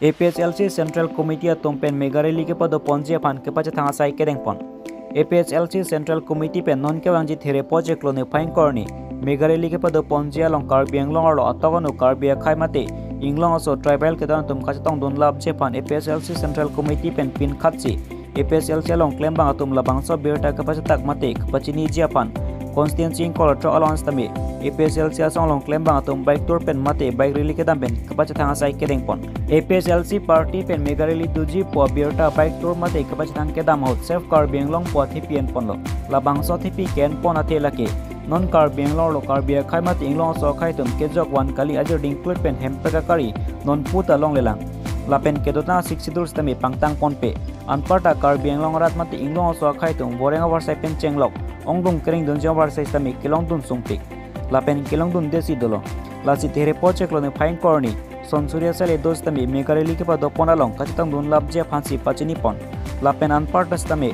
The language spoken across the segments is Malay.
APSLC Central Committee Tompen Megareli ke pada ponje pan ke pacha thanga sai kedeng pon. APSLC Central Committee pen non ke wangji there project lo ne fain korni Megareli ke pada ponje along Karbi Anglong lo atagono Karbi khai mate Inglong so tribal ke dan tum kacatong don lab je pan APSLC Central Committee pen pin khatsi APSLC along claim bang atum labang so berta ke pacha tak mate ke pachini japan constituency collector allowance tame APSLC asong long claim bang atum bike tour pen mate bike rally ke dampen ke pacha thanga sai kedeng pon APSLC party pen Megareli tuji po berta bike tour mate ke pacha thang ke dam out self car benglong po thipian pon lo labang so thipi ken pon ate lake non car benglor lo car bia khai mate inglong so khai tum ke jok wan kali ajo ding plate pen hempeka kari non puta long lelang lapen kedota 62 stami pangtang ponpe anparta car benglong rat mate inglong so khai tum boreng over sai pen chenglok onglong kering don jawar sai stami kilong dun sungpik lapen kilong dun desi dolo lasi tere project lo ne fine corni son surya sale dos tami Megareli ke pada ponalong kacitang dun lab je phansi pachini pon lapen anparta stami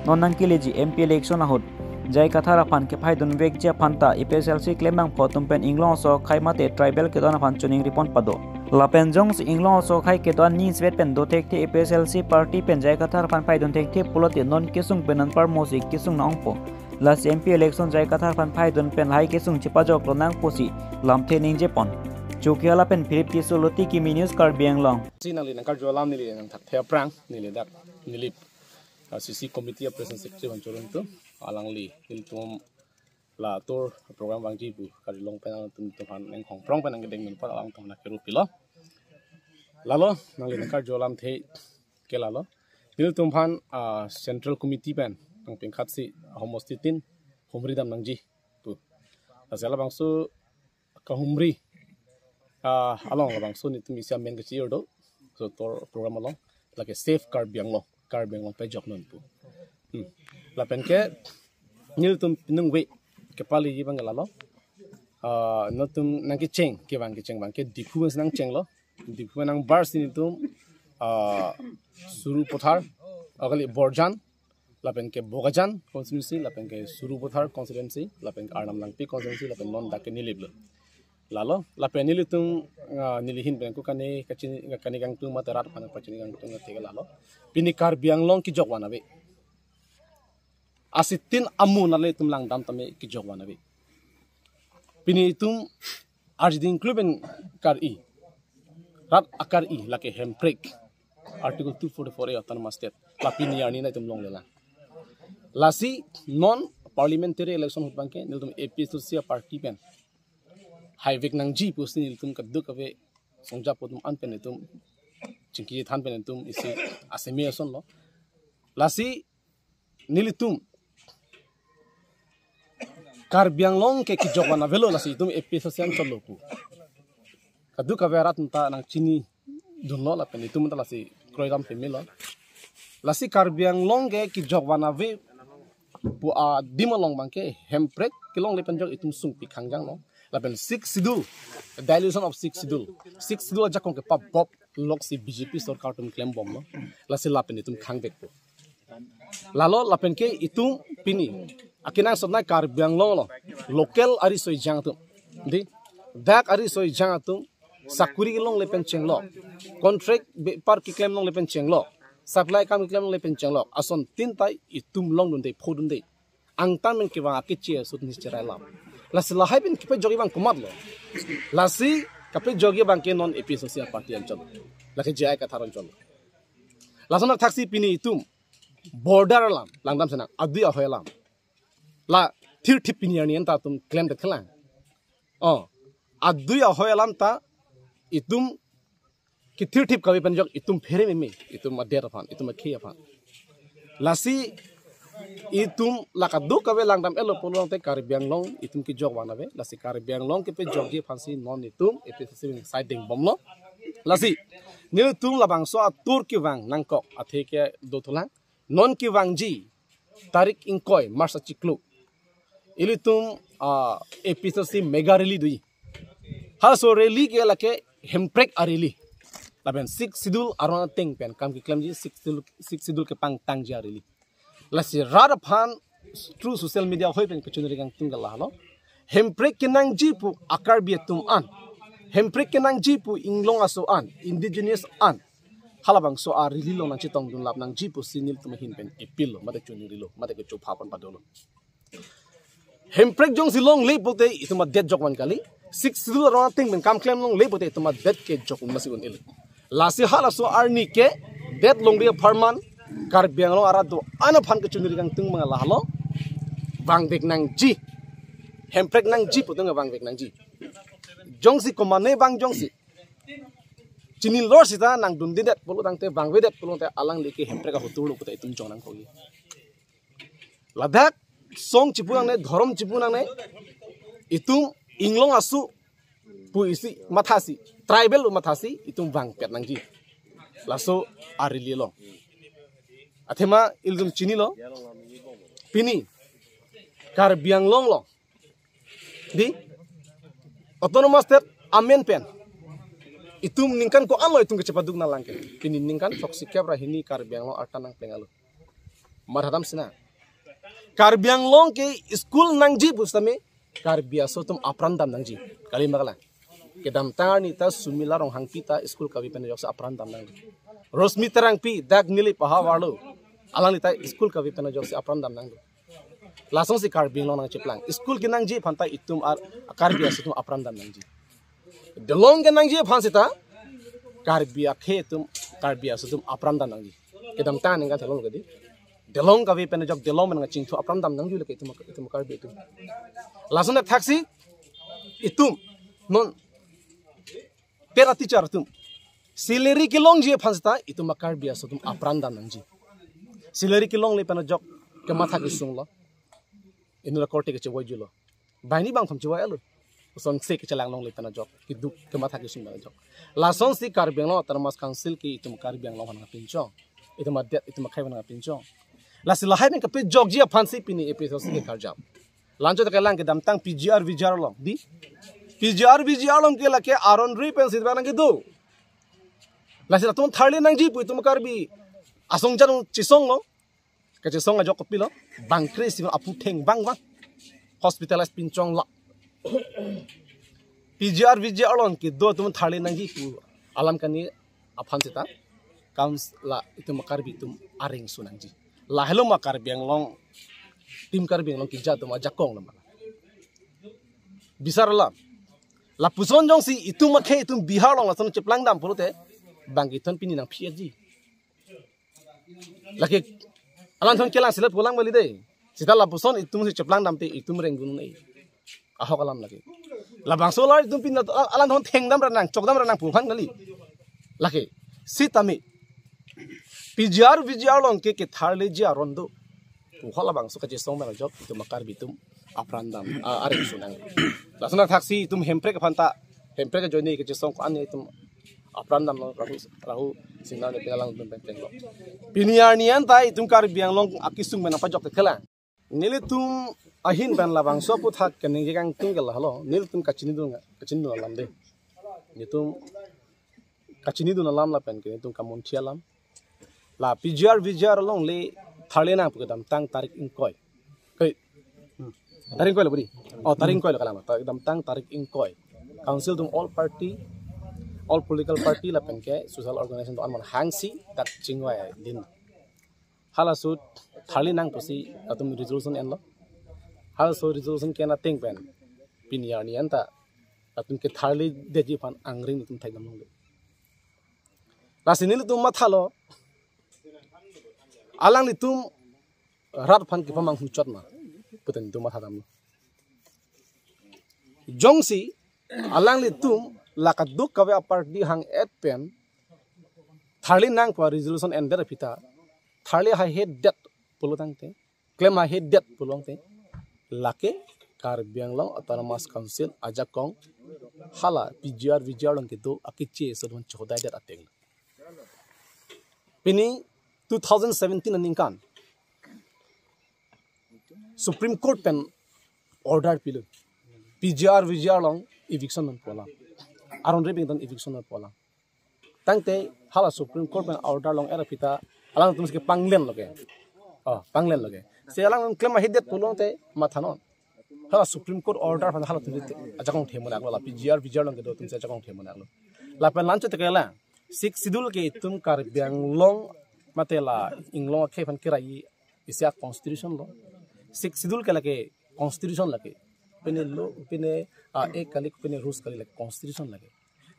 nonang kileji MP election ahut jai kathara phan ke phaidun vek je phanta APSLC klemang photum pen inglong so khai mate tribal ke dona phan chuning ripon pado lapen jongs inglong so khai ke don ni svet pen do thek the APSLC party pen jai kathara phan phaidun thek the pulote non kesung penan par mosi kesung nangpo las MP election jai kathara phan phaidun pen hai kesung chipa jok lonang posi lamthe ning je pon chukiala pen philip ti soloti ki minus kar bianglong sinali nang kar jolam nili nang thak the prang nili dak nili CC committee of president secretary wan chorun tu alangli hiltum la tor program wangji bu kari long pen tum tuhan neng hong prong pen ngedeng min par alang tum na keru pilo lalo nang li kar jolam the ke lalo hiltum phan central committee pen nang ping khat si homostitin humri dam nang ji tu asala bangsu ka humri along bang so ni tum isya men ke chi do so tor program along like a safe car biang pe jok non pu la pen ke nil tum pinung we ke pali ji bang lalo no tum nang ke cheng bang ke dipu nang cheng lo dipu nang bar sin tum suru pothar agali borjan la pen ke bogajan constituency la pen ke suru pothar constituency la pen arnam lang pi constituency la pen non dak ke nilib lo lalo la pen nili tum nilihin pen ko kani kani gang tum materat phan pachini gang tum te lalo pini kar biang long ki jok wana be asitin amu na le tum lang dam tame ki jok wana be pini tum arjidin kluben kar I rat akar I lake hemprek article 244 a autonomous state la pini ani na tum long lela lasi non parliamentary election hut bangke nil tum APSLC party pen haivek nang ji pusin nil tum kaddu kabe songja potum an pen tum chingki than pen tum isi asemi ason lo lasi nilitum kar bianglong ke ki jokwana velo lasi tum APSLC an cholo pu kaddu kabe rat ta nang chini dunlo la pen tum ta lasi kroiram pemilo lasi kar bianglong ke ki jokwana ve pu a dimolong bangke hemprek kilong le pen jok itum sung pi khangjang lo lapen 6 sidul dilution of 6 sidul jakong ke pap bob lok si BJP sarkar tum claim bom lo lasi lapen itum khangbek po lalo lapen ke itum pini akinang sotnai kar bianglong lo local ari soi jang tum di dak ari soi jang tum sakuri long lepen chenglo contract par ki claim long lepen chenglo supply kam claim long lepen chenglo ason tin tai itum long dun dei phodun dei angtan men ke wa akichi sut ni cherai lam lasi lahai bin kipe jogi bang kumat lo lasi kape jogi bang ke non APSLC party ancol laki jai katharon chol lasona taxi pini itum border lam langdam sana adu ya hoelam la thir thip pini ani anta tum claim de khlang adu ya hoelam ta itum ki thir thip kabe pen jog itum phere me itum ader phan itum khia phan lasi itum lakadu kabe langdam elo polong te kar bianglong itum ki jog wana be lasi kar bianglong ke pe jogi phansi non itum APSLC siding bomlo lasi nil tum labang so atur ki wang nangkok athe ke do thulang non ki wang ji tarik inkoi marsa chiklu ilitum APSLC Megareli dui ha so rally ke lake hemprek areli laben 6 sidul arona teng pen kam ki claim ji 6 sidul ke pang tang ji areli lasi rada phan through social media hoi pen kachunri gang tungal halo hemprek kinang jipu akar bietum an hemprek kinang jipu inglong aso an indigenous an halabang so a rili lo nang chitong dun lap nang ji pu sinil tum hin pen ipil lo mate chuni rilo mate ke chu phapon padolo hemprek jong silong le pote ituma det jok wan kali 6 silu ro ting men kam claim long le pote ituma det ke jok masi un il lasi hala so arni ke det long ria farman kar biang lo ara do ana phan ke chuni kang tung manga la halo bang bek nang ji hemprek nang ji putung bang bek nang ji jong si komane bang jong si chini lor sita nang dun didet pulu tang te bang vedet pulu te alang leke hemprek ka hutur lo putai itum jong nang kogi ladak song chipunang ne dhorom chipunang ne itum inglong asu pu isi mathasi tribal mathasi itum bang pet nang ji laso arili lo athema ilgum chini lo pini kar biang long lo di autonomous state amen pen itum ningkan ko alo itum kecepaduk na langke pini ningkan foksi kebra hini kar biang long artanang pengalo marhadam sina kar biang long ke school nangji bustame kar biaso tum aprandam nangji kali magala kedam tani ta sumila rong hangpita school kawi pen joksa aprandam nangji rosmi terang pi dak nili pahawalo alang lita school kawi pen joksa aprandam nangji lasong si kar biang long nang chiplang school ki nangji phanta itum ar kar biaso tum aprandam nangji delong ke nangji phansita kar bia khe tum kar biaso tum aprandam nangji kedam tani nga thalong gadi delong kawi pen jok delong men ngaching thu aprandam nangju le itum kar bi itum lasong taxi itum non pera teacher tum sileri ki long je phansita itum kar biaso tum aprandam nangji sileri ki long le pen jok ke matha ki sunglo inura korte ke chewai julo baini bang thom chewai alu son se ke chalang long le pen jok ki duk ke matha ki sunglo jok lasong si kar biang lo tarmas council ki itum kar biang lo han pincho itum adet itum khaiban pincho lasi lahai men kape jog jia phansi pini episode se kar jam lancho ta kelang ke dam tang pgr vjar long di pgr vjar long ke lake aron ri pen sidba nang ke do lasi tum tharli nang ji pu tum kar bi asong jan chisong lo ke chisong ajok kopilo bang kris apu theng bang bang hospitalized pinchong la pgr vjar long ke do tum tharli nang ji pu alam kani aphan sita counts la itum kar bi tum aring sunang ji lahelo makar biang long tim kar biang long kijat ma jakong lama bisar la puson jong si itu makhe itum bihar long lason cheplang dam purute bangi ton pini nang phg laki alan thon kelang silat pulang bali de sita la puson itum si cheplang dam te itum rengun nei ahok alam laki la bang solar itum pin alan thon theng dam ranang chok dam ranang phu phan gali laki sitami pgr vjar long ke tharle jia rondo hola bang so kaje song mera job itu makar bitum aprandam are sunang lasna taxi tum hempre ka phanta hempre ka joini ke song ko ane tum aprandam lo rahu singna ne pelang tum penteng lo piniar nian tai tum kar biang long akisung mena pa jok ke khala nile tum ahin ban la bang so pu thak ke ne gang tum gel halo nil tum kachini du lam de ni tum kachini du lam la pen ke tum kamon thialam la pgr vjar long le tharle na pu dam tang tarik inkoi kai tarik koi lo buri tarik koi lo kala ma dam tang tarik inkoi council tum all political party la pen ke social organization to anman hangsi tak chingwa din hala su tharle nang pusi atum resolution en lo hala so resolution ke na ting pen pinyar ni anta atum ke tharle de ji pan angring tum thai dam lo la sinil tum mathalo alang ni tum rat phan ki pamang huchot ma puten tum matha dam jongsi alang ni tum lakaduk kawe apart di hang et pen tharli nang pa resolution ender pita tharli ha head debt pulutang te claim ha head debt pulong te lake kar biang long autonomous council ajakong hala pgr vjar long ke do akiche sodon chodai det ateng pini 2017 aning kan Supreme Court pen order pilu pgr vjar long eviction man pola aron re bing eviction man pola tangte hala Supreme Court pen order long era pita alang tum ke panglen loge se alang claim hidet pulong te mathanon hala Supreme Court order hala tum ajakong themona la pgr vjar long ke do tum se ajakong themona la pen lancho te kala 6 sidul ke tum Karbiang long matela inglong ke pan kirai isya constitution lo 6 sidul ke lage constitution lage pene lo pene ek kali pene rules kali lage constitution lage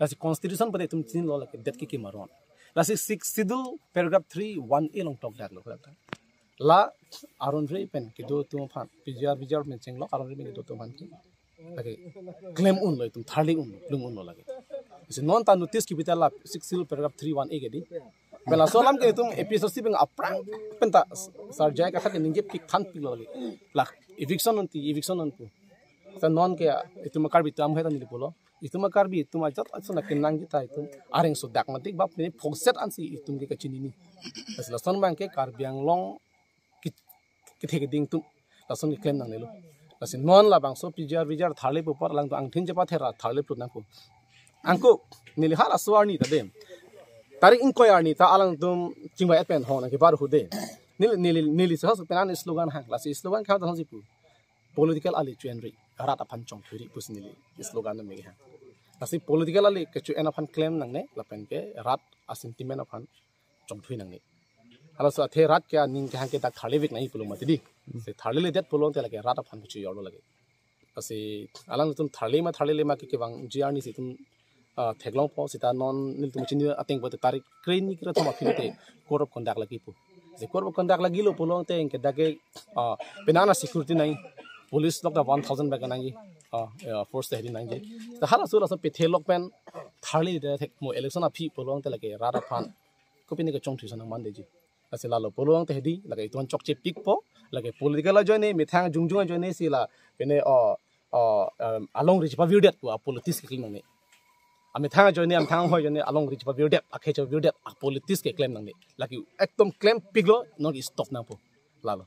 lasi constitution pade tum chin lo lage det ki maron lasi 6 sidul paragraph 3 1a long tok dak lo la aron re pen ki do tum phan pjr men cheng lo aron re men do tum phan ki lage claim un lo tum tharli un lung un lo lage is non ta notice ki bitala 6 sidul paragraph 3 1a ke di bela solam ke tum episode si beng aprang penta sarjai ka thak ninge pik than pik lo lage la eviction on pu sa non ke itum karbi tam hetan ni polo itum karbi itum ajat asuna kinang gi ta itum areng so dak matik bap ni phokset ansi itum ke kachini ni asla son bang ke Karbiang long ki thek ding tum la son ki claim nang le lo asin non la bang so pjr tharle pu par lang to ang thin je pa thera tharle pu na pu angko nili hala swani ta dem tarik inkoy arni ta alang tum chingwa pen hon ke bar hu de nili sa so penan slogan hang la si slogan kha ta si pu political ali chenri rata phan chong thuri pusnili slogan na me ha asi political ali ke chu ena phan claim nang ne la pen ke rat asentiment phan chong thui nang ne hala so the rat kya ning ke ke ta thale vek nai pulo mati di se thale le det pulo te la ke rata phan chu yor lo lage asi alang tum thale ma ke bang gr ni si tum theklong po sita non nil tum chini ateng bote tarik crane ni kra thoma philete code of conduct lagi pu je code of conduct lagi lo pulo te ke dage penana security nai police lok da 1000 bag nai force hedi nai je ta hala sula so pe thelok pen tharli de thek mo election a phi pulo te lage rara phan ko pini ke chong thusan man de ji asila lo pulo te hedi lage ton chok che pik po lage political la join ne methang jungjung join ne sila pene along rich pa view det ko politics ke nang ne ami thang join ne am thang hoi join ne along rich pa view det akhe cho view det politics ke claim nang ne lagi ekdom claim piglo not stop nang po lalo